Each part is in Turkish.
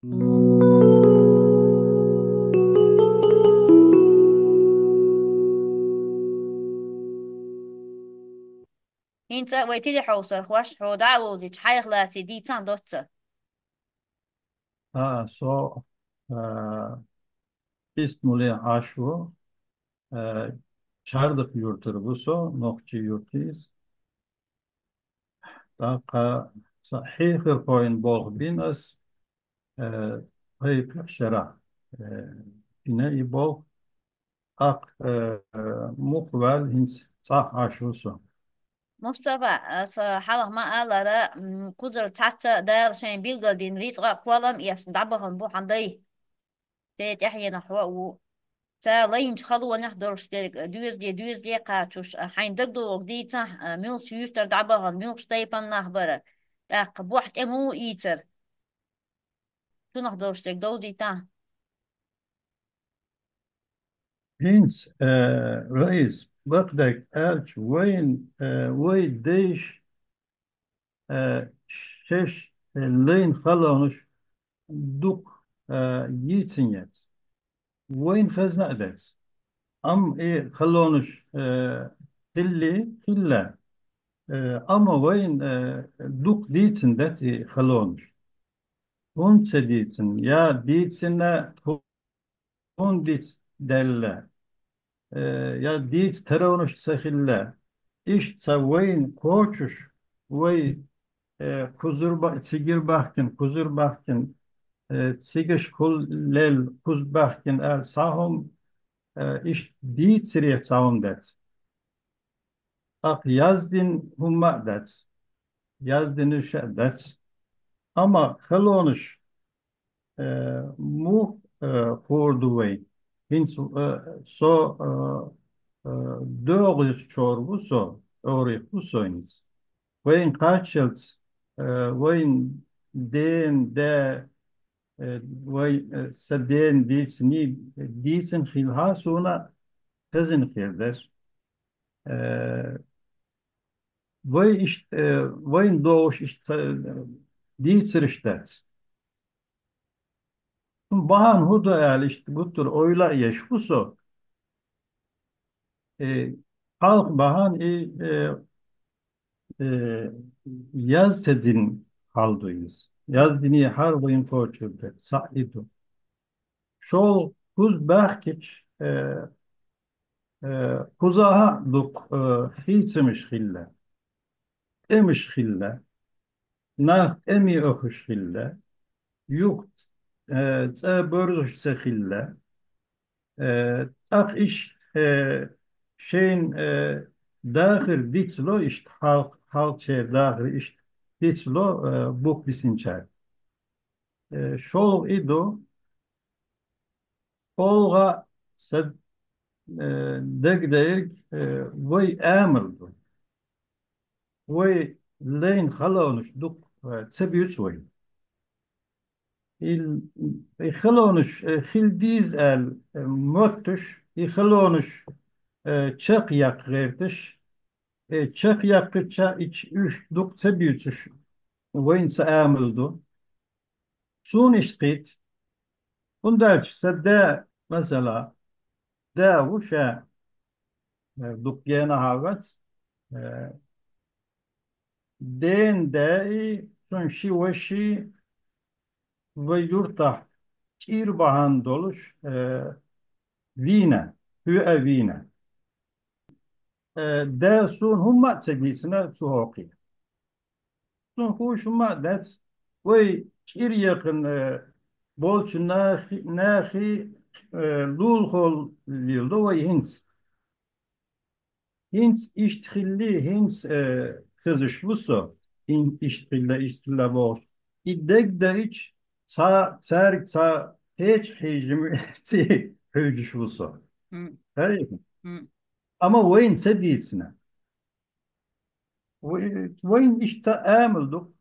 انت ويتلي حوصر خوش حو دعوزي حيخ لاسي دي تان دوتsa. Så İsmuli aşu e, çardık yurtur bu so nokçu yurtiz da sahih koyun bol binas e, hayık şera e, yine ibol ak mukvel hins sah aşu so. مصطفى حاله ما قال لا قدر حتى ده شين بيلقى دين ريتغا كوالم يصدعبهم بو حضي تيت يحيى نحو تا لين خلوا نحضر اشترك دوز دي قاتوش حين دقدو وقدي تا ميل سيفتر دعبهم ميل شتيبان نحبرة تا قبوحت امو ايتر تو نحضر اشترك دو دي تا Hins reis bakdak elç veyn değiş şeş leyn halanuş duk yiğitsin yet. وين خزنا أدرس أم إيه خلونش خلي خلا أما وين دوك ديتسن داتي خلونش هون تديتسن يا ديتسن هون ديتس دللا يا ديتس ترونش سخلا إيش تسوين كوتشش وي كوزر تسيجر باحكن كوزر باحكن تسيجش كل ليل كوز باحكن ساهم إيش ديتسريت ساهم دات Ak yazdin humma ders. Yazdin işe ders. Ama helonuş mu for the way. Hins doğru çorbu so. Doğru bu soyunuz. Veyn kaçels veyn den de vay seden dilsini dilsin hilha sona kızın kirder. Vay işte vay doğuş işte değil sürüşte. Bahan huda yani işte bu tür oyla yaş bu so. E, halk bahan e, yaz tedin kaldıyız. Yaz dini har boyun koçurdu. Sa'idu. Şol kuz bahkiç kuzaha duk hiçmiş hille. Emiş hille. Nah emi öküş hille. Yuk börüş hille. iş şeyin dahil ditslo işte halk şey dahil işte ditslo buk bisinçer. Şol ido olga sed degdeyik vay emirdu. Vay leyn xalonuş duk tsebiyuts vay. Il خلونش خلديز موتش يخلونش çak yak verdiş çak yakıça iç üç dukça büyütüş vayınsa amıldı sun iştit bunda de mesela da bu şey duk yana havet e, den de sun şi ve şi ve yurta çirbahan doluş vine hüe vine ده سون هم تجلسنا سوقي سون خوش هم دات وي كير يقن بولش ناخي لول خول ليلدو وي هنس iştihilli hens kızışlısı iştihilla boş İddek de hiç sa hiç hecmi hücüşlüsü hayır ama وين سديسنا وين اشتآمل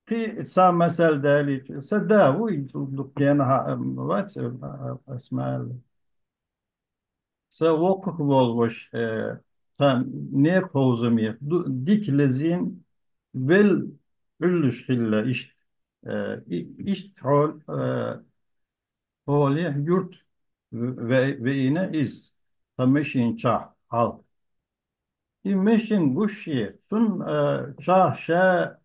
في سا مثل ذلك سداه دكانها وات اسماء سوقك والوش تام نير حوزمية ديك لزين vel üllüş hille iş İşte hol yurt ve yine iz. Tameşin çah halk. İmeşin bu şey sun çah şa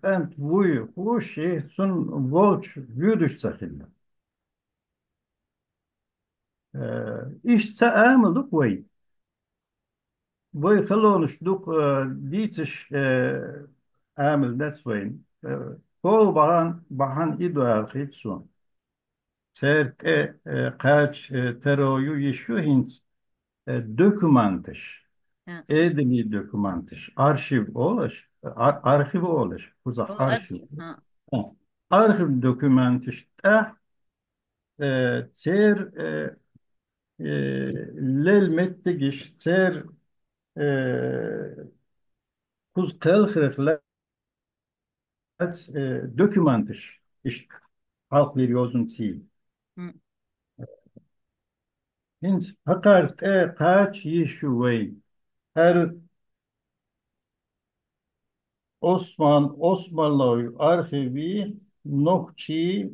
kent vuy bu şey sun volç yürüyüş sakilla. İşte amılık vay. Vay kaloniş duk ditiş amil desveyn. Kol bahan idu hit sun. Serke kaç teroyu yaşıyor hint dokümantış. Ha. Edili dokümantış. Arşiv olur. Arşiv olur. Kuzak O arşiv. arşiv. Ha. Ha. Arşiv dokümantış. Ser e, lel mettegiş ser kuz kılhırıklar dokümantış. İşte halk veriyorsun sil. Hı. Hint fakat kaç yaşıyor. Her Osmanlı arşivi nokçi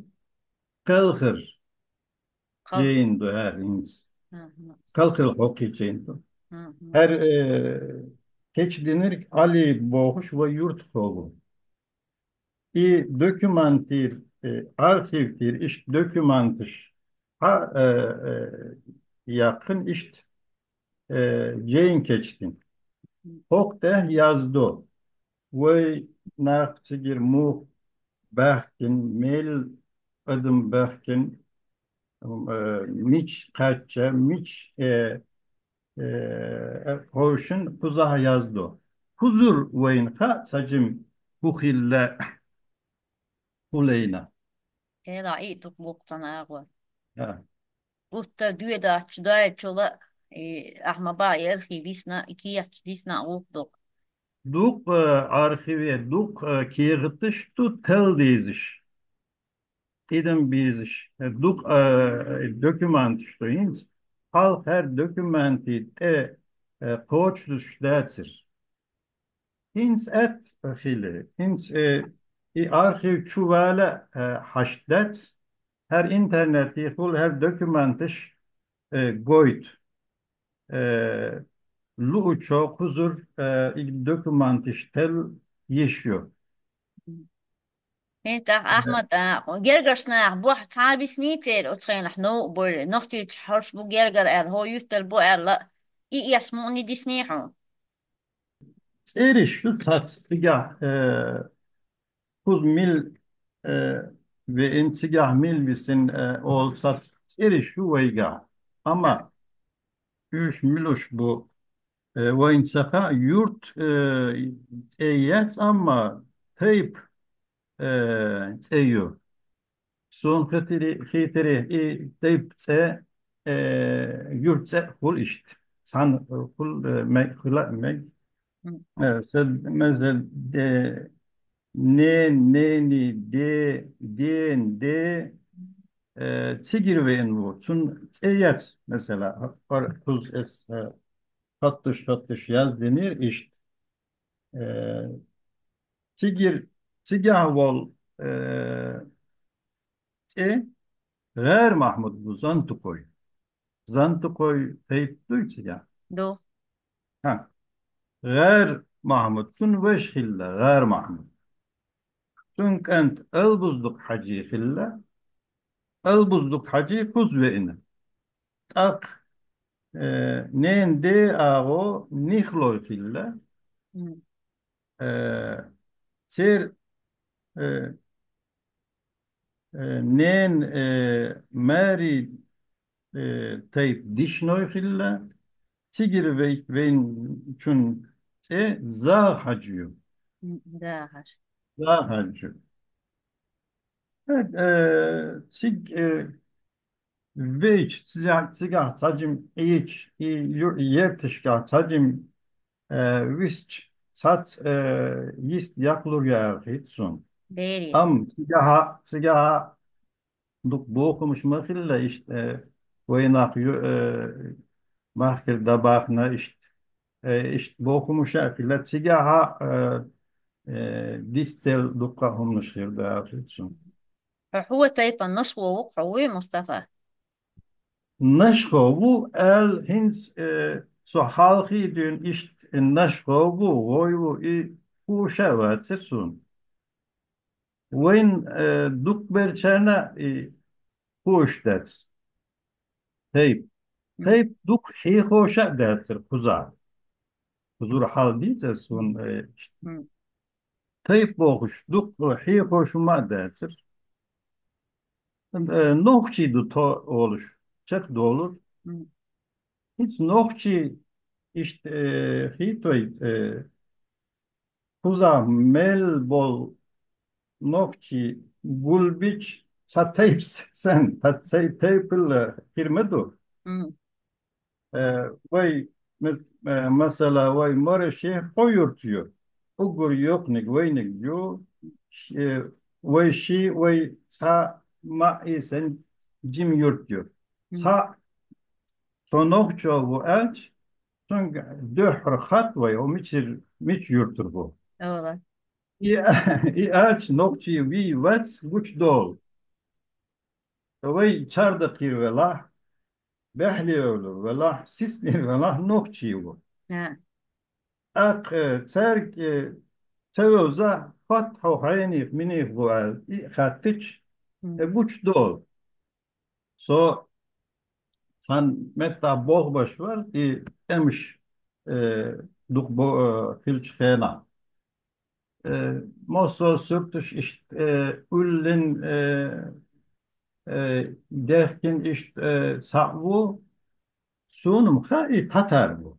kalkır Kalk. ceyindu her ins. Hı hı. Kalkır hoki ceyindu. Hı hı. Her keç denir Ali boğuş ve yurt kovu. Dokümantir arşivtir iş dokümantış. Ha yakın iş ceyin keçtin. Hok de yazdı. Ve nakçigir mu Berkin, Mel adım Berkin, Miç kaçça, Miç hoşun kuzaha yazdı. Huzur veyn ka sacım buhille kuleyna. Ela iyi tutluktan ağır. Ha. Usta düğede açıda çola ahma ba arşiv disna iki yaş disna okuduk. Duk arşive, duk kiyğıtış tu tel diziş. İdem biziş. Duk dokümant işte. Al her dokümanti koçluş dertir. Hins et fili. Hins arşiv çuvala haşdet. Her interneti full her dokümantış goyt. E, Luço huzur dokümantış tel yaşıyor. انت احمد جرجر بو صعب سنيتر اترين حنو بول نختي تحرش بو جرجر هو يفتر بو لا اي يسموني دي سنيحو Eriş şu tatsıga kuz mil e, ve intigah mil bisin olsa eriş şu vayga. Ama üç miloş bu وينسخا يورت ايات اما تيب تيو سون خيتري تيب تي يورت فول اشت سان فول ما خلا ما سد مازال نيني دين تيجر وين bu sun eyyat mesela tuz es tatlış yaz denir işte تيجي تيجي e غير محمود bu Zantukoy. Zantukoy teyit ya. دو Ha. غير محمود sun veşhille غير محمود. Sun kent elbuzduk hacı fille. Elbuzduk hacı kuz ve ine. Tak nen de ağo nihloy fille. Ser e, nen meri teyit dişnoy fille. Tigir ve çün za hacıyor. داهر Za hacıyor. Evet, veç sigah tacım iç yertişka tacım visç sat yist yaklur ya hitsun. ديري Am sigaha duk bu okumuş mahille işte oynak mahkil dabakna işte bu okumuş ya sigaha distel dukka hunuşir dağıtıyorsun. هو تايب النشوة وقعوي مصطفى. Naşko bu el hins so halki dün iş naşko bu oy bu bu şevat sun. Wen duk berçana bu iştet. Teyp. مم. Teyp duk hi hoşa dertir kuza. Huzur hal diyeceğiz sun. مم. Teyp boğuş duk hi hoşuma dertir. Nokçi du to oluş. Çek de olur. مم. Hiç nokçi işte hitoy kuza mel bol nokçi gulbiç satayip sen tatsay taypıl kirmedu. مم. Vay mesela vay mare şey koyurtuyor. Ugur yok nik vay nik diyor. E, Vay şi vay sa ma sen cim yurtuyor. مم. Sa sonokço bu elç son döhr hat vay o miç yurtur bu. اه والله. I elç nokçi vi vats guç dol. Vay çarda kirvela behli olur vela sisli vela nokçi bu. آه. Ak terk tevza fathu hayni mini bu i khatich مم. guç dol. So san metta boğbaş var emiş e, duk bo filç khena. Mosor sürtüş işte ullen derken işte savu sunum khai tatar bu.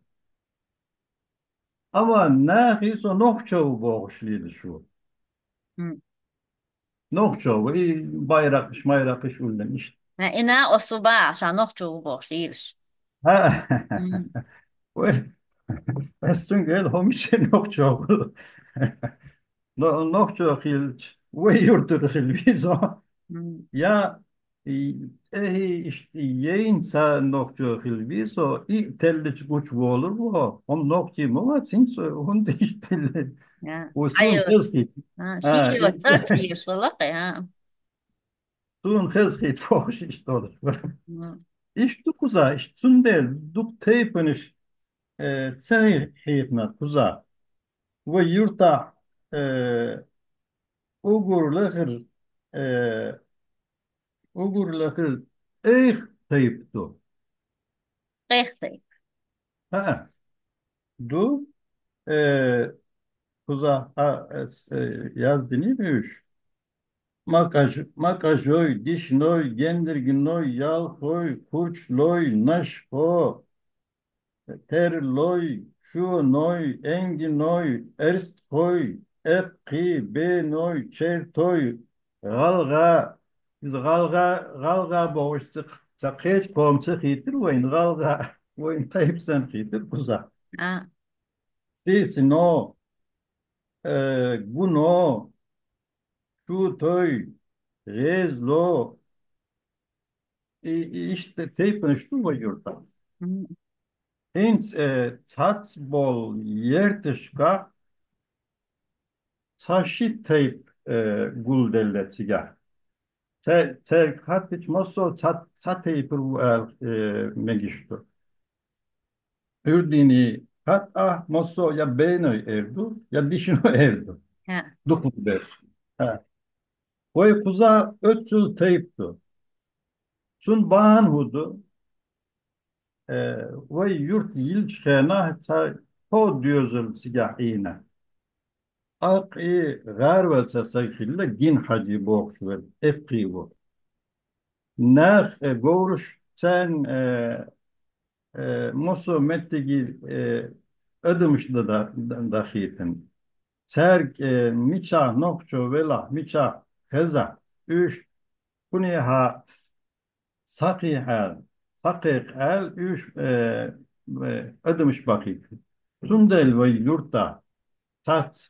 Ama nahi so nokçavu boğuşluydu şu. مم. Nokçavu bayrakış mayrakış ullen işte. إنا الصباع عشان نخطو بوشيلش. Ha. مم. Ve estün gel homiçe nokçavu. Nokçavu hilç. Ve yurtur hilvizo. مم. Ja, işte yayınsa nokta hilbiso i telliç güç olur bu. Om nokta mı var sin so hun de işte آه. usun أيوة. hızgit. آه. Ha, شيلي وترت ليش والله ها. sun hızgit hoş işte olur. مم. İşte kuza işte sun del duk teypiniş sahih hiyetna kuza ve yurta e, ugurlahır e, ugurlahır ey teyptu. قيختي. Ha, du kuza yaz dinimiyor. Makajoy, dişnoy, gendirginoy, yalkoy, kurçloy, naşko, terloy, şunoy, enginoy, erstkoy, epki, benoy, çertoy, galga, biz galga boğuştuk. Sakheç komçu hitir, oyun galga, oyun tayipsen hitir kuza. آه. Sisino, guno, şutoy, rezlo, işte teypen şu var yurtta. مم. Hens satsbol yertişka saşi teyp guldelletsiga. Katiç maso teypir megiştu. Ürdini kat ah maso ya beynoy evdu ya dişino evdu. آه. Duklu der. Ha. Koy kuza ötsül teyptu. Sun bahan hudu. Ve yurt yil şena ta po diyorsun sigahine. Ak garvel sasakille gin hacı boğuş ver. Epki bu. Nar goruş sen muso mettegi ödemiş da dahiyetin. Serg miça nokço vela miça heza. Üç kuniha sakihel. Sakihel üç ödemiş bakit. Sundel ve yurtta tat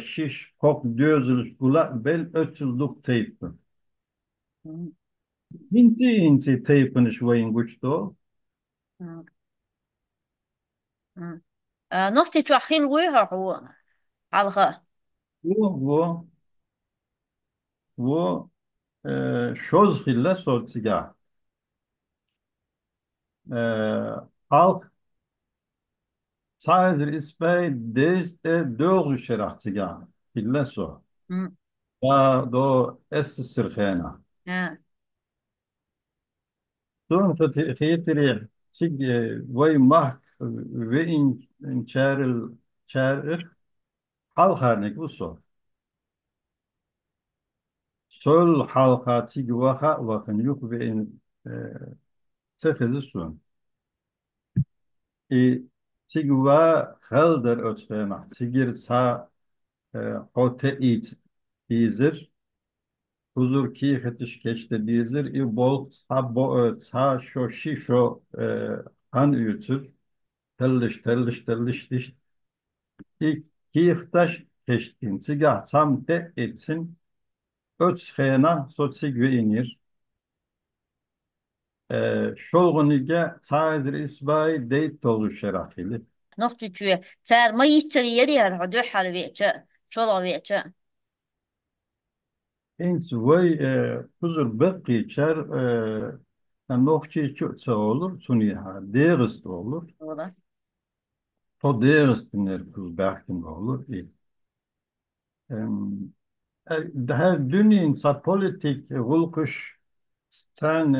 şiş kok dözülüş gula bel ötüldük teypti. مم. Inti teypini şuayın güçtü. آه. آه. نختي توحيل ويها هو. halka. Bu bu şoz hille sotsiga. Halk sadece ispey deste doğru şerahtiga. Hille so. Hı. Da do es sirkhena. Ha. Dun khitri sig vay mah ve in çaril halk harnek bu so. Sol halka sig vaha vakın yok ve in sekizi sun. Sigva helder ötfema. Sigir sa hote it bizir. Huzur ki hetiş geçti bizir. Bol sa bo sa şo şi şo han ütür. Telliş diş. Ki ihtaş geçtin. Sigah sam de etsin. Ötschena so sigve inir. Şolgunige saizir isbay deyt dolu şerahili. Noch tütüye. Çer ma yitçeri yeri her hadu hal veçe. Çola veçe. Eens vay huzur beqi çer nokçi çötse olur suni ha derist olur O da. to derist iner kuz belkin olur em, her dünyin sa politik hulkuş sen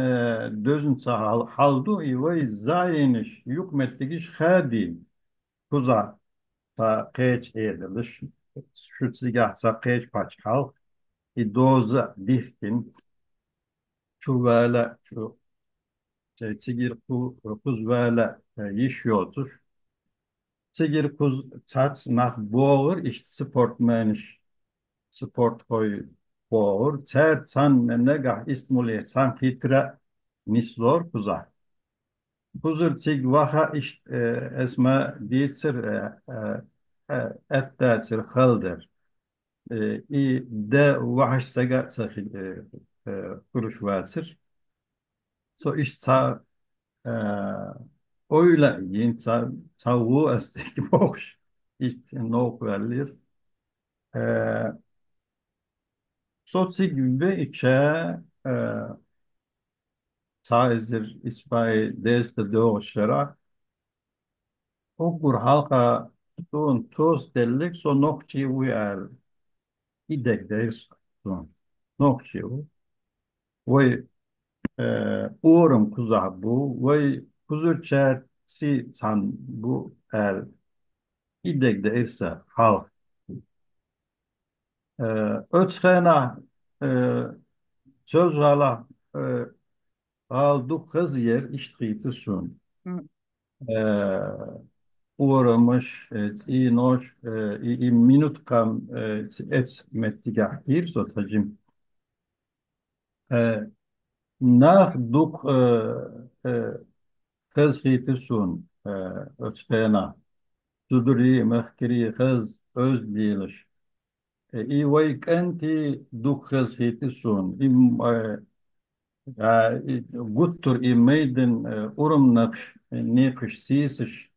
dözün sa haldu vay zayiniş yükmettigiş hadi kuza sa keç ediliş şu sigah sa keç paç halk doza dihkin çuvela şu sigir kuz böyle iş yoldur. Sigir kuz çaç nach boğur iş sportmeniş sport koy boğur. Çer san negah ismuli san hitre mislor kuza. Kuzur çig vaha iş esma dilsir ettasir halder. İ de vahaş saga sahil kuruş vasır. So iş sa öyle tavuğu esnek boş işte nok verilir. Ee, Sosi gibi içe e, saizdir ispai deste doğuşlara okur halka tuğun toz delik so nokçi uyar idek deriz son nokçi u vay uğrum kuza bu vay kuzur çer si san bu idek derse halk Ötschena e, söz valla aldı kız yer iştriydi sun. Hı. E, Uğramış, iyi noş, iyi minut kam et mettigah dir so tacım. E, Nach duk kız hiti sun. Ötschena. Tuduri mehkiri kız öz değiliş. İyi vayk enti duk kız hiti sun. Ja, guttur i meiden urumnakš nekiš sīsiš,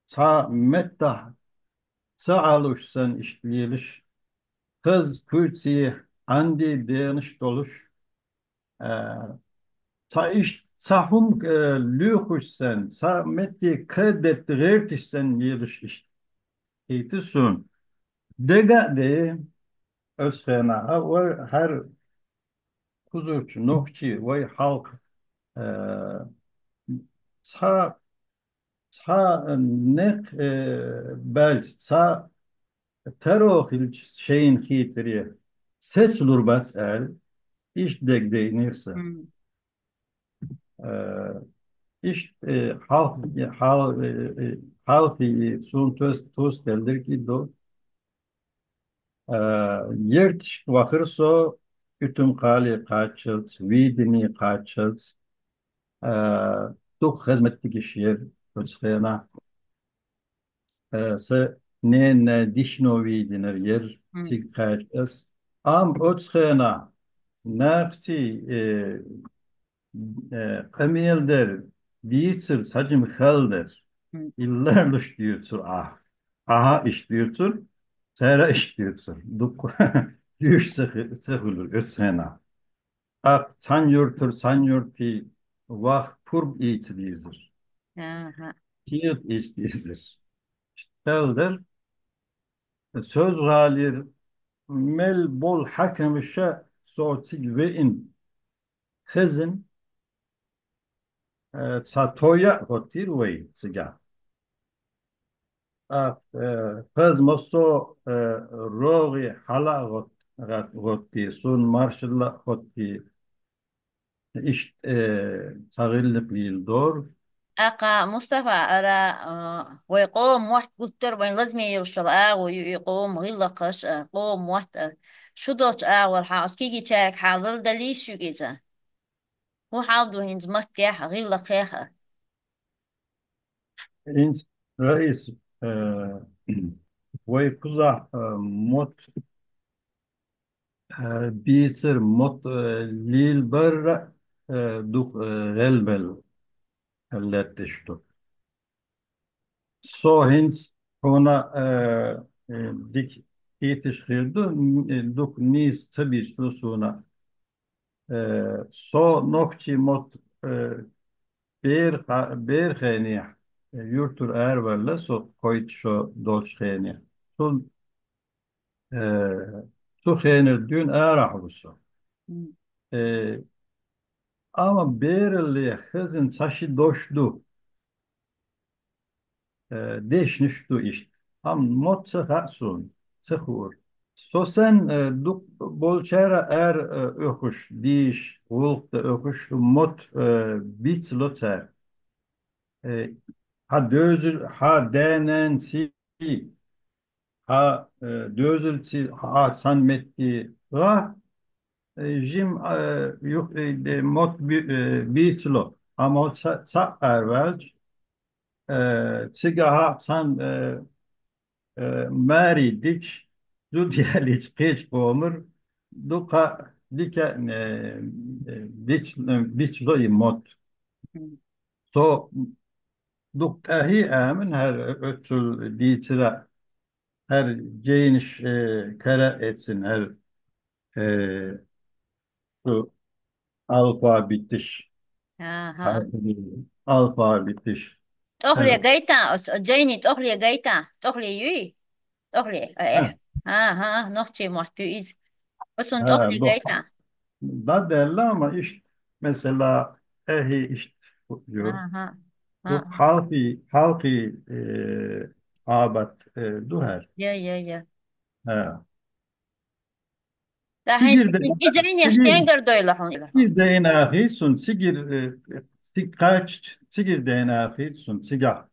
ca metta sağaluş sen işleyiliş, kız kürtsi andi değniş doluş, e, ca iş sahum lükuş sen, ca metti kıdet gırtiş sen yeliş iş, itisun. Dega de özgena, her kuzurçu, nokçi, vay halk, e, ca ne bel sa terohil şeyin hitri ses lurbat el iş degdeynirse Hı. iş halk sun töz deldir ki do e, yert vakırso ütüm kali kaçız vidini kaçız e, tuk hizmetlik iş yer köçkena se ne dişnovi diner yer Hı. sig kaçız am otskena nafsi Emilder diyorsun sacım halder Hı. illermiş diyorsun ah aha iş diyorsun Sera işliyorsun. Duk yüz sıkılır ötsena. Ak san yurtur san yurti vah purb içlizir. Aha. Kiyet içlizir. Telder söz galir mel bol hakem şa soğutik ve in hızın satoya hotir ve siga. Hız mosso rogi hala hotti sun marşalla hotti İşte sağırlık değil doğru. أقا مصطفى أرى ويقوم واحد قطر بين لازم يوصل ويقوم غيلقش قوم واحد شو دوت والحاس كيجي تاك حاضر دليش شو جيزة هو حاضر هنز مكيح غيلقيها İns reis e, ve kuza mot bitir mot lil barra duk gelbel ellettiştu. So hins ona dik yetiştirdi duk nis tabi suna so nokçi mot bir khani yurtur ervelle so koyt şo dolç khani sul su khani dün erahlusu ama berli hızın saşı doşdu deşniştu işte am mot sıha sun sıhur so sen duk bolçera öküş diş ulk öküş mot bit loter ha dözül ha denen si ha dözülti ha sanmetti ha jim yok mot bitlo ama sa ervel siga ha san mari dik du diyalich keç bomur duka dike dik bitlo mot so duk tahi amin her ötül ditira her geniş kara etsin her e, şu alfa bitiş أها harfi alfa bitiş تأخلي her جيتا جيني تأخلي جيتا تأخلي يوي تأخلي ha, إيه ها نوختي محتو إيز بس أنت ha, تأخلي bu جيتا da derler ama işte mesela işte diyor أها bu ها halkı abat duher يا ha. دحين Sigir de إجرين sigir يشتين قردو يلحون sigir de en ahir sun sigir kaç sigir de en ahir sun sigah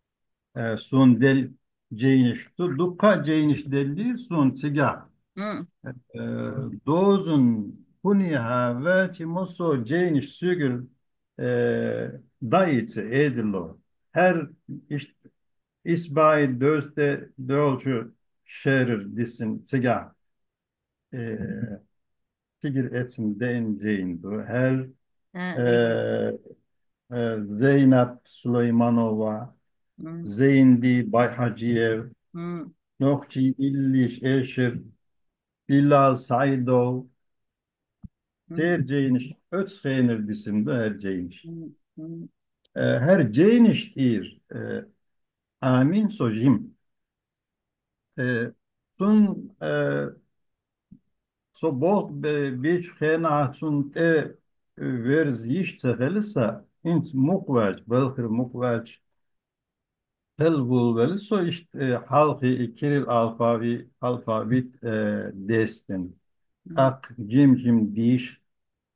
sun del ceyniş tu dukka ceyniş delli sun sigah أمم e, dozun kuniha ve çimoso ceyniş sügür dayıtı edilo her iş isbai dözde dölçü şerir disin sigah e, sigir etsin deyin ceyin du her دي e, Zeynep Süleymanova أمم Zeyndi Bayhacıyev أمم Nokçi İlliş Eşir Bilal Saidov أمم Terceyniş Ötscheyner disimde herceyniş. أمم Herceyniş dir amin sojim. Sun so boh beç khena sun verz yiş tsegelisa int mukvaç belkir mukvaç tel bulveli so işte halkı Kiril alfabet destin ak cim diş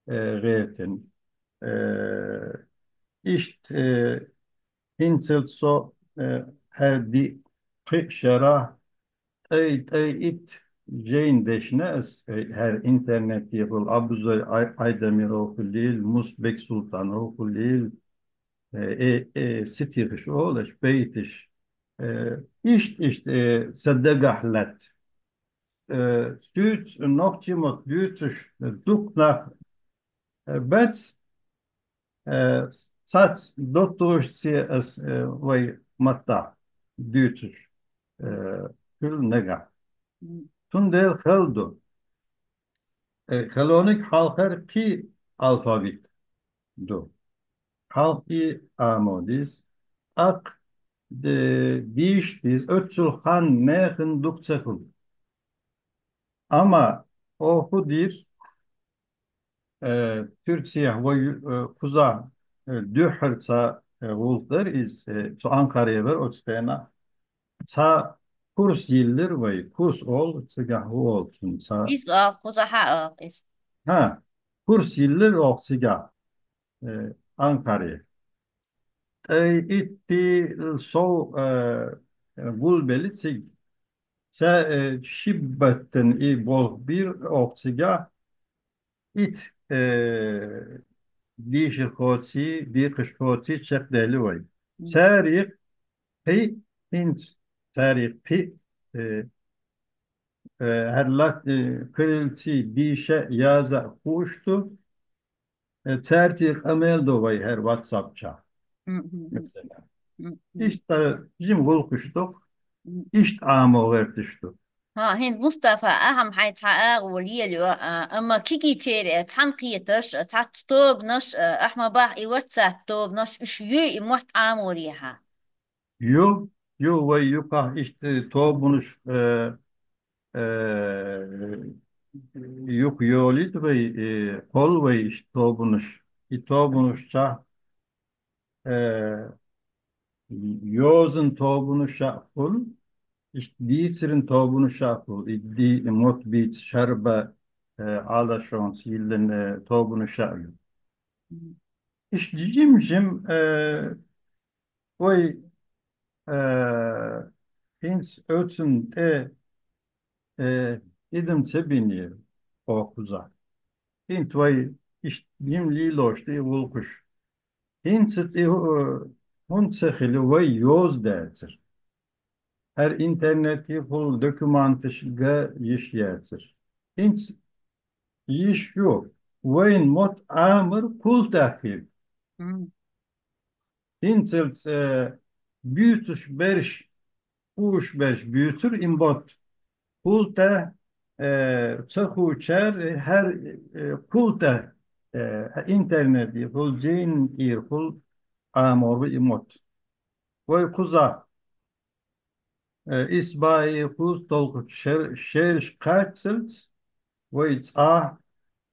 reten işte hinselt so her di şerah ey it Jane deşnes her internet yapıl Abuzoy Aydemir okulil Musbek Sultan okulil ستيرش أولش بيتش işte sedegahlet stüt noch jemand dütisch duk nach bets sats doktor sie es way matta dütisch kül nega Tundel khaldo. Kalonik halkar ki alfabet do. Halki amodis. Ak diştiz. Ötsül han mehın dukçakul. Ama o hudir Türkiye ve kuza dühürsa vuldur iz su Ankara'ya ver o tsena sa kurs yıldır ve kurs ol sigah olsun sa إيس آه قوزا حق إيس. ha kurs yıldır o sigah e, Ankara'ya itti so gulbeli sig sa şibbetten i bol bir o sigah it ديش خوتي ديقش خوتي تشق دلوي تاريخ هي انت تاريخ في هلا كرلتي ديشة يازا خوشتو تاريخ امel دوي her WhatsApp çağ mesela. İşte bizim bulkuştuk, işte amo vertiştu. ها هند مصطفى أهم حي تحقق ولي أما كيكي تيري تحنقية تش تحتوب نش أحمى باح إيواتسا توب نش إشيو إموات عاموريها. Yo, yo ve yuka işte tobunuş e, yuk yolit ve kol ve işte tobunuş. İtobunuş çağ Yozun tobunu şaful, işte diyetirin tobunu şaful, di mot bit şarba ala şons yılın tobunu şaful. İşte cimcim oy e, ins ötün idim tebini okuza. Int vay işte cimli loştu vulkuş. Int hun sehili vay yoz dertir. Her interneti full dokümantışga iş yetir. Hiç iş yok. Veyn mot amır kul tahfil. Hincelt büyütüş beriş uş beş büyütür imbot. Kul ta çaku çer her kul ta interneti full ceyn ir full amor ve imot. Ve kuza isbai kuz tolkut şer kaçselt ويتصاع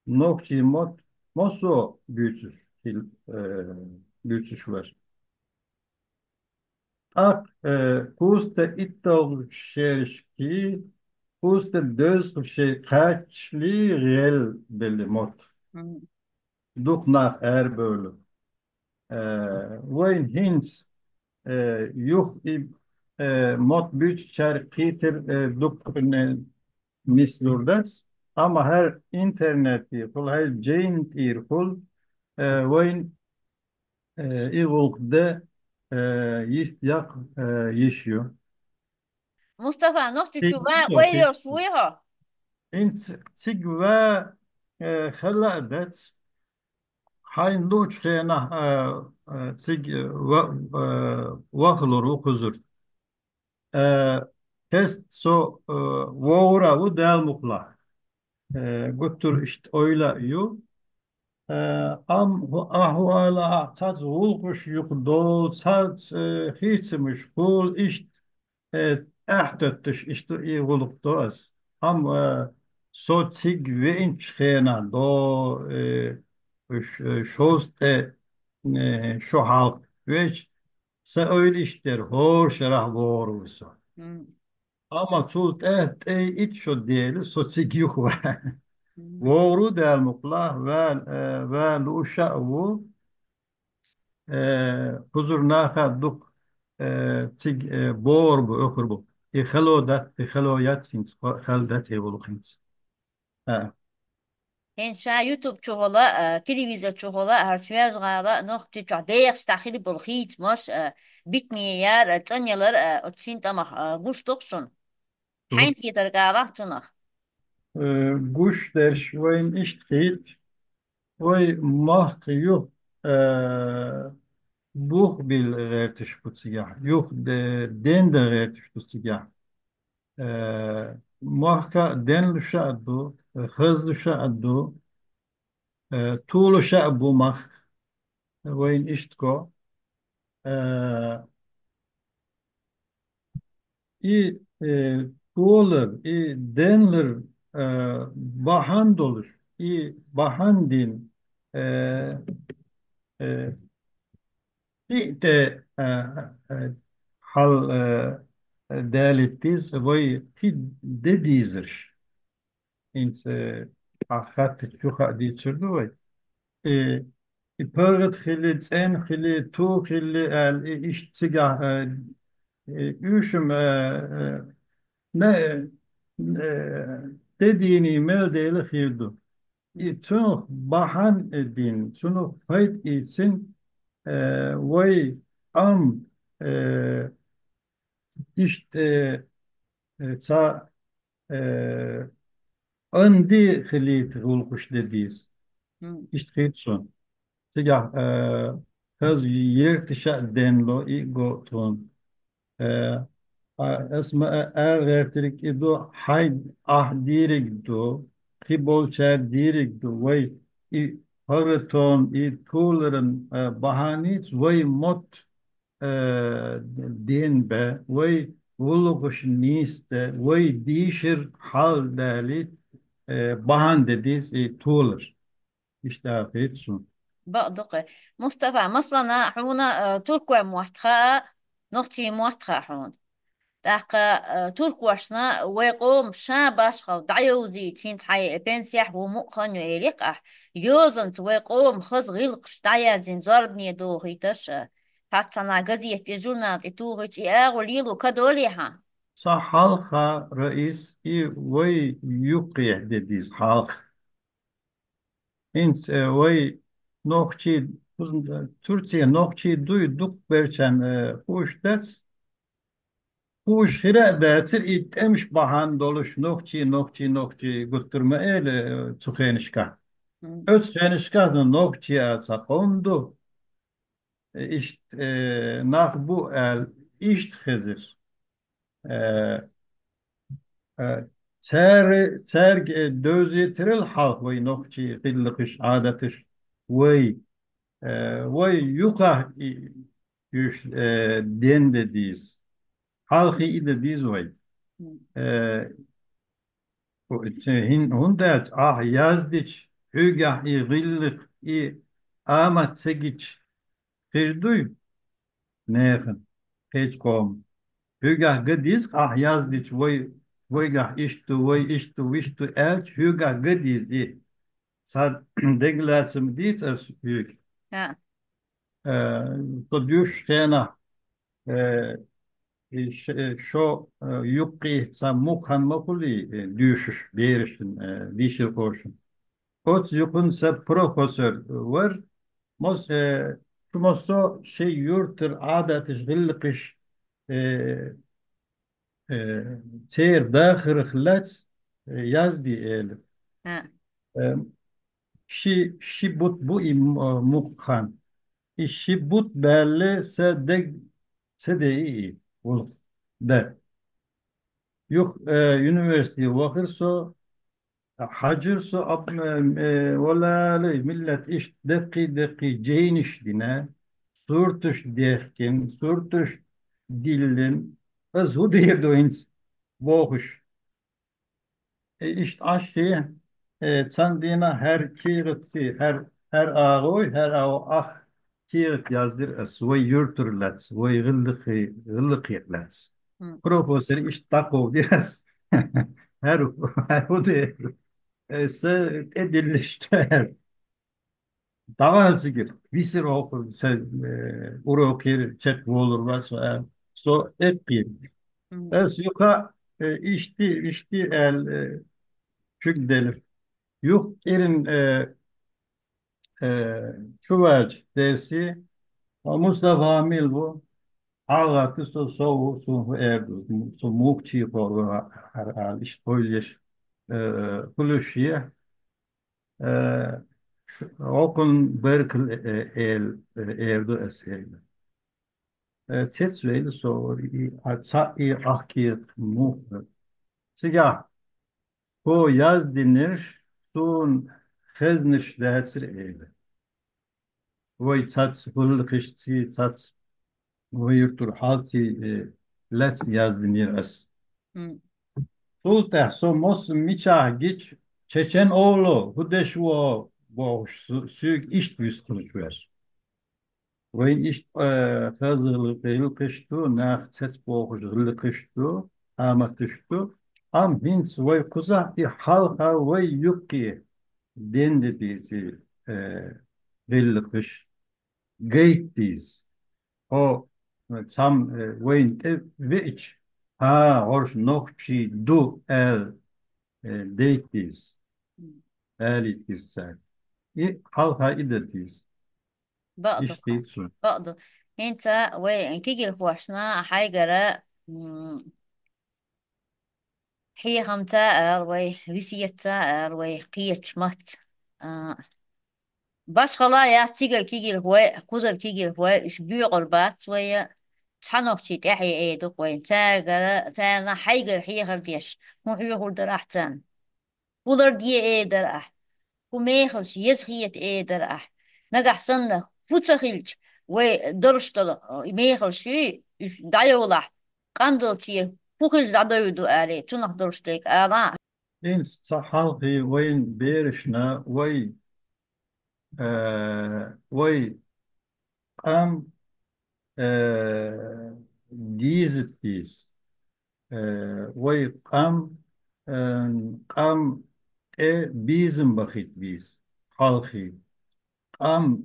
نوكتي موسو büyütür büyütüşler. Ak kuste ittol şerşki kuste döz şey kaçli rel belli mot. Duk nach er böyle. Wein hins yuh mot büyütüşer kiter duk mislurdas ama her internet yıl her giant yıl وين İvok'da yist yak yaşıyor. مصطفى نختي تشوفان Peki, ويلي شويها. int sigva خلقت hain luç khena sig vakhlur ukuzur. Test so vora u del mukla. Götür işte oyla yu. Am ahvala tat ulkuş yuk do tat hiçmiş kul iş احتتش اشتو اي غلق دوس هم صوت سيج وين شخينا دو شوست شو حالق ويش سأويل اشتر هور شرح بوروسو اما صوت اي ات شو ديل صوت سيج يخوة وورو دال مقلا وال وشا و huzur naka duk tig bor bu okur bu. İhalo yatsins hal dat evolukhins. Ha. هين شا يوتيوب شغلة تلفزيون شغلة هرشوية صغيرة نختي تعبير استخيل بالخيط مش بيتميار تانيلر أتسين تمخ قوش تقصن حين Du في ترقارة تنخ. guş der şwein ist geht, oy macht yuh buch bil retisch putziga. Yuh de den der retisch putziga. muhakkak denli şa'du, hızlı şa'du, tuğlu şa'bu ve in iştko, e, tuğulur, denlir, e, bahan dolur, bahandin, e, e, de hal değerlittiz ve fi dedizir. İns ahhat çuha dizirdi ve pörget xili, en xili, tu xili, el iştiga, üşüm ne dediğini meldeyle xildu. Tunu bahan edin, tunu fayt için ve am işte ça andi xili tulkuş dediğiz. Hı. İşte hitsun. Sigah kız yer tişa denlo i go ton. E, Esma er vertirik idu hay ah dirik du kibol çer dirik du vay i haraton i tuğların bahanit vay mot e, din be vay vulukuş niste vay dişir hal dali bahan dediğiz tuğlar işte afiyet sun. بقدق مصطفى مصلنا حونا تركوا موحدخاء نختي موحدخاء حون تحقا تركواشنا ويقوم شاباشخا دعيوزي تين تحي بنسيح ومؤخن يريق يوزن ويقوم خز غيلقش دعيازين زاربني دو هيتش تاتسانا غزية تجونا تتو هيتش وليلو كدوليها صح halka reis ve yuqih dediğiz halk. Hint ve nokçi Türkçe nokçi duyduk berçen huş ders huş hire dertir itmiş bahan doluş nokçi gutturma el çuhenişka. Öt çuhenişka nokçi atsa kondu işte nah bu el iş hızır. Ser dözetiril halk ve nokçi gıllıkış adetиш ve yuka yüş den dediğiz. Halkı i dediğiz ve hundet ah yazdiç hügah i gıllık amat segiç hirduy nehin hiç kom. Hügah gediz ah yazdiç ve gah iştu elç hügah gediz sad deglatsım diç as hüg. ها To düş tena şu yuqi sa mukhan makuli düşüş berişin dişil koşun. Ot yukun sa profesör var mos şumosto şey yurtır adetiş gıllıkış e, seyir dahırıklat yazdi el. ها Şi but bu mukhan. İşi but belli se de iyi. Ol de. Yok üniversite vakırsa hacırsa valla millet iş deki ceyniş dine surtuş dehkin surtuş dillin az hu diye doyins boğuş. İşte aşı çandina her kirtsi her ağoy ah kirt yazdır es ve yurturlats ve gıllık Profesör iş tako biraz her her o de se edilmişler. Daha sıkır. Visir okur sen uru okur çek olur varsa so ettir. Es yuka işti el hügdelir. Yok erin çuvaç dersi Mustafa Amil bu. Ağatı so erdu. So mukçi for har iş koyuş kuluşiye okun berkel erdu eseri. Tetsveyli so i atsa i akir mu. Siga o yaz dinir, sun hezniş dersir eyle. Oy sats huluk işçi sats oyurtur halti let yaz dinir as. Hı. Sulta so mos miçah giç Çeçen oğlu hudeş o boğuş süyük iş büstürüş ver. Wenn ich versuche nach Zetzburg Rillekistu, Amatistu, am Hinz, weil Kusa, die Halka, weil Yuki, dende diese Rillekisch, geht dies. O, sam, wenn Witch, Horsch noch chi, du, date dies, ehrlich gesagt. Halka idet dies, بقدر ich steht so. بقدر انت وين كيجي الفوحشنا حاجة هي خمسة وي ويسيتا وي قيت مات باش خلا يا تيجر كيجي الهواء كوزر كيجي الهواء إش بيقربات ويا تحنق شي تحيي ايه دوك وين تانا حيجر هي خرديش مو حيو خل درحتان ولر دي ايه درح وميخلش يزخيت ايه درح نجح سنة فوتسخيلش ودرش طلع ميخلش دايولح قندل شي فوخيلش دايودو آلي تنح درش تيك آلا إن صحالقي وين بيرشنا وي قام ديزت ديز وي قام بيزم بخيت بيز حالخي قام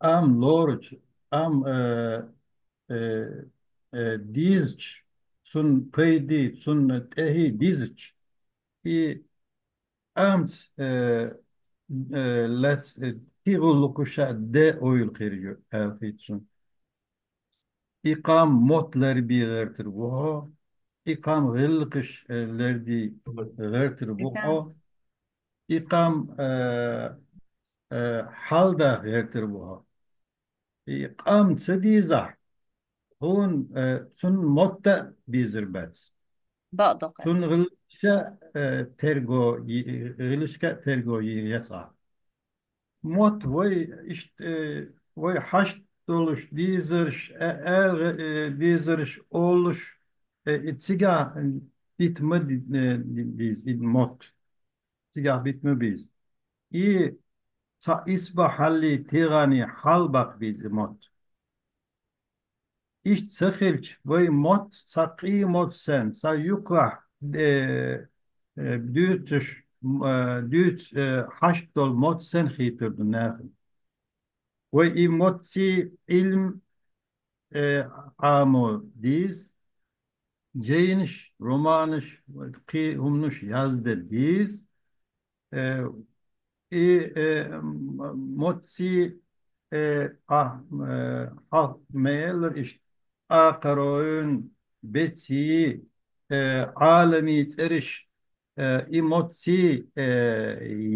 قام لورج قام ديزج سن بيدي سن تهي ديزج إي قامت let's Tigulukuşa de oyul kiriyor elfitsun. İkam motlar bir vertir bu. İkam gılkış lerdi vertir bu. İkam halda vertir bu. İkam sediza. Hun sun motta bizir bets. بقدر Sun gılkışa tergo gılkışa tergo yasa. Mot vay işte vay haş doluş dizerş dizerş oluş itiga bitme biz mot itiga bitme biz i sa isbah halli tigani halbak biz mot iş sıkılç vay mot sakî mot sen sa yukra dütüş düt haş dol mot sen hitırdın ne وإيموتسي علم عامو ديز جينش رومانش قي همنش yazdı diz e, motsi meyler işte akaroyun betsi alemi tseriş imotsi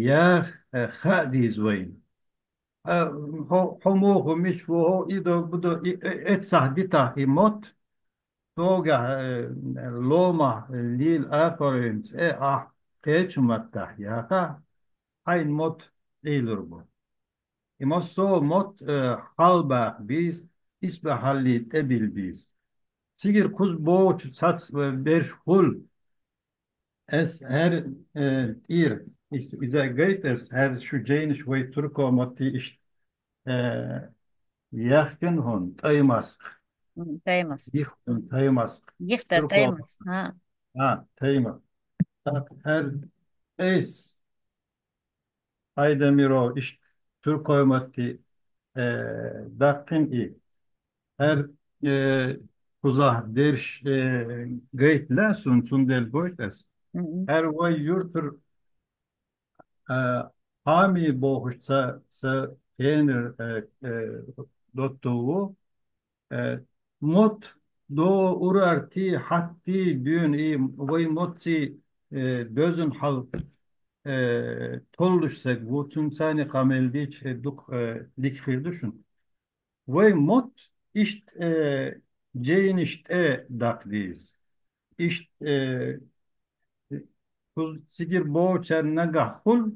yah khadiz weyn حموه مش وهو إذا بدو إتصح ديتا إيموت توجع لوما ليل آخرين كيتش متح ياها هاي موت إيلربو إما سو موت حالبا بيز إسبا حالي تبيل بيز سيجر كوز بوش ساتس برش خل Es her ihr إذا جيت es her شجين شوي تركو متي إش يخكن هون تايماس تايمس يخكن تايماس يختار تركو تايمس ها تايماس her es Aydemiro iş Türk matti dakkin i her kuzah derş gayt la sun del goytes her vay yurtur hami boğuşsa sa yenir dottuğu mot do urarti hatti büyün i vay motsi dözün hal tolluşsak bu tümsani kameldi çeduk dikfir düşün vay mot iş ceyin işte dakdiz işte sigir boğaçer naga kul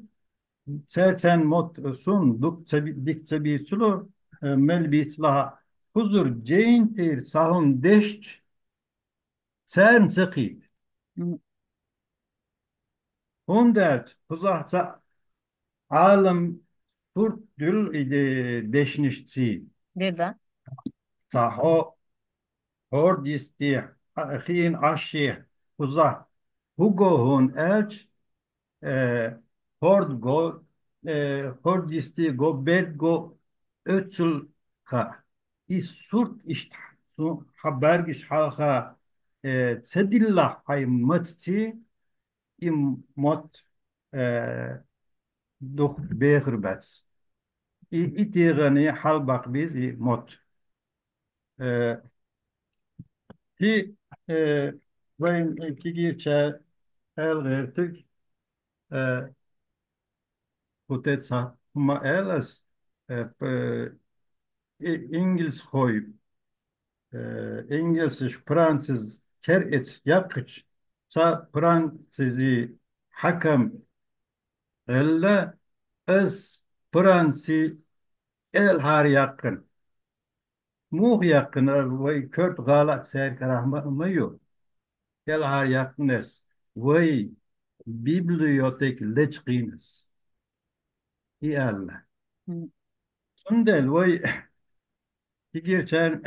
sersen mot sun duk dik bir sulu mel bisla huzur cein tir sahun deşç sen sıkit م. hundet huzahsa alem furt dül deşnişçi دي ده. saho hord isti ahin aşi huzah hugo hun elç hord go hord isti go bed go ötsül ha is surt işte su haber giş halka sedillah hay matçı im mot duh behrbets itigani halbak biz mot e, ki ben kigirçe elgertik putetsa ma elas İngiliz hoy İngiliz Fransız ker et yakıç sa Fransızı hakem elle es Fransi el har yakın muh yakın ve kört galat ser karahma mayo el har yakınız ve bibliotek leçkiniz i Allah م. sundel ve tigirçer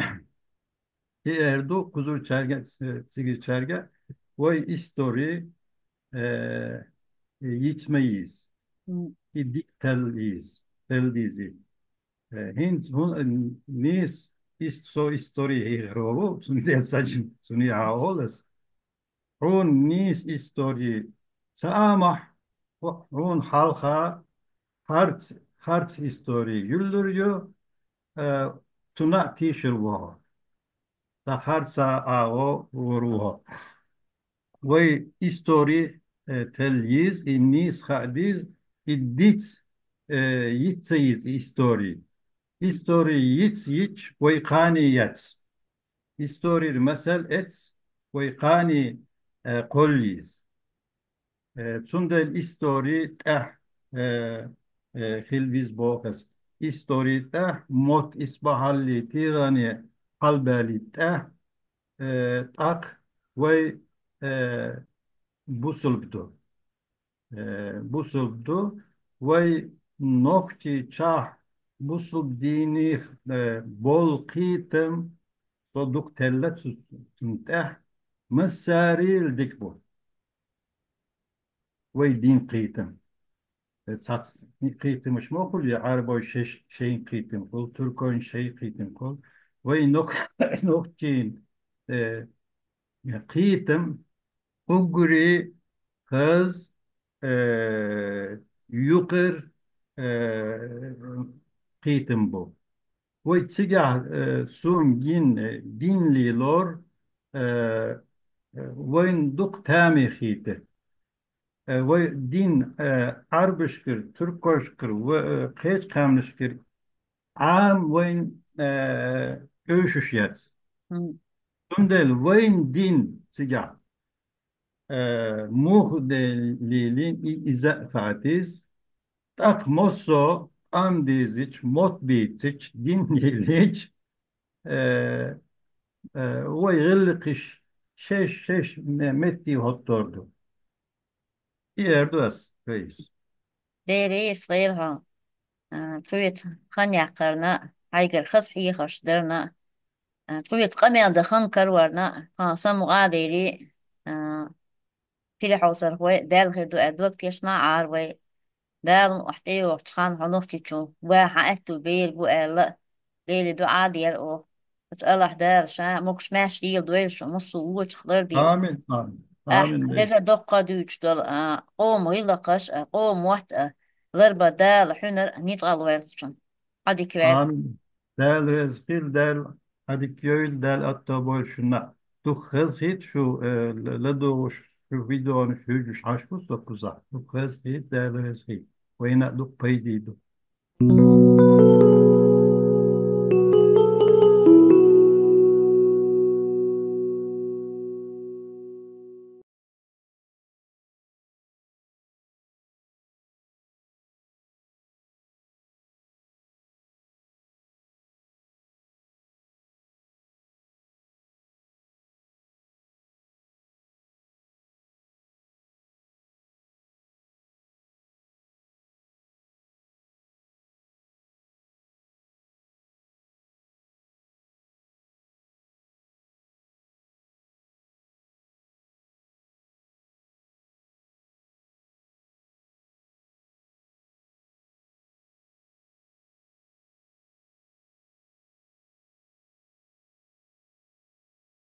erdu kuzur çerge sigir çerge ve istori yitmeyiz م. idik telliyiz teldizi hint hun nis ist so istori hero sundel saçın suni haolas hun nis istori samah hun halka hart hart istori yüldürüyor tuna tişir bu da harsa ao ruho ve istori telyiz innis hadiz iddis yitseyiz istori istori yits yiç ve kani yats istori mesel ets ve kani kolliz Sundel istori hilviz bokas istori mot isbahalli tirani halbeli tak ve busulbdu. Busulbdu ve nokti çah busul dini bol kitem soduk tellet tunteh mesaril dikbu ve din kitem. Sat kıytmış mı okul ya araba şeyin kıytım kul Türkoyun şey kıytım kul ve noktin kıytım ugri kız e, yuqır e, kıytım bu ve sigah sun gin dinli lor ve duk tami kıytı ve din arbışkır Türkoşkır ve keç kamlışkır am ve öşüş yats م. Tundel ve din sigah muhdelilin izafatiz tak mosso amdizic motbitiç dinliliç ve yıllıkış şeş metti hottordu. İerdu reis. ديري صغيرها طويت خنيا قرنا هايقر خص حي خشدرنا طويت قمي دخن كرورنا قاسم غاديري تيلي حوصر هوي دال غيدو أدوك تيشنا عاروي دال وحتي وحتخان حنوختي تشو واحا اكتو بير بو ألا ليلي دو عادي يلقو بتقلح دال شا موكش ماش ديل دويل شو مصو ووش خضر ديل Amin. Amin. Amin reis. دادا دقة دوش دول قوم غيلقش قوم وقت ضربة دال حنر نيت غالويلتشن هادي كوير Amin. Del rezkil del hadi köy del atta boy şuna. Tu hız hit şu la doğuş şu videonu şu haşmus dokuza. Tu hız hit del rezkil. Ve ina du paydi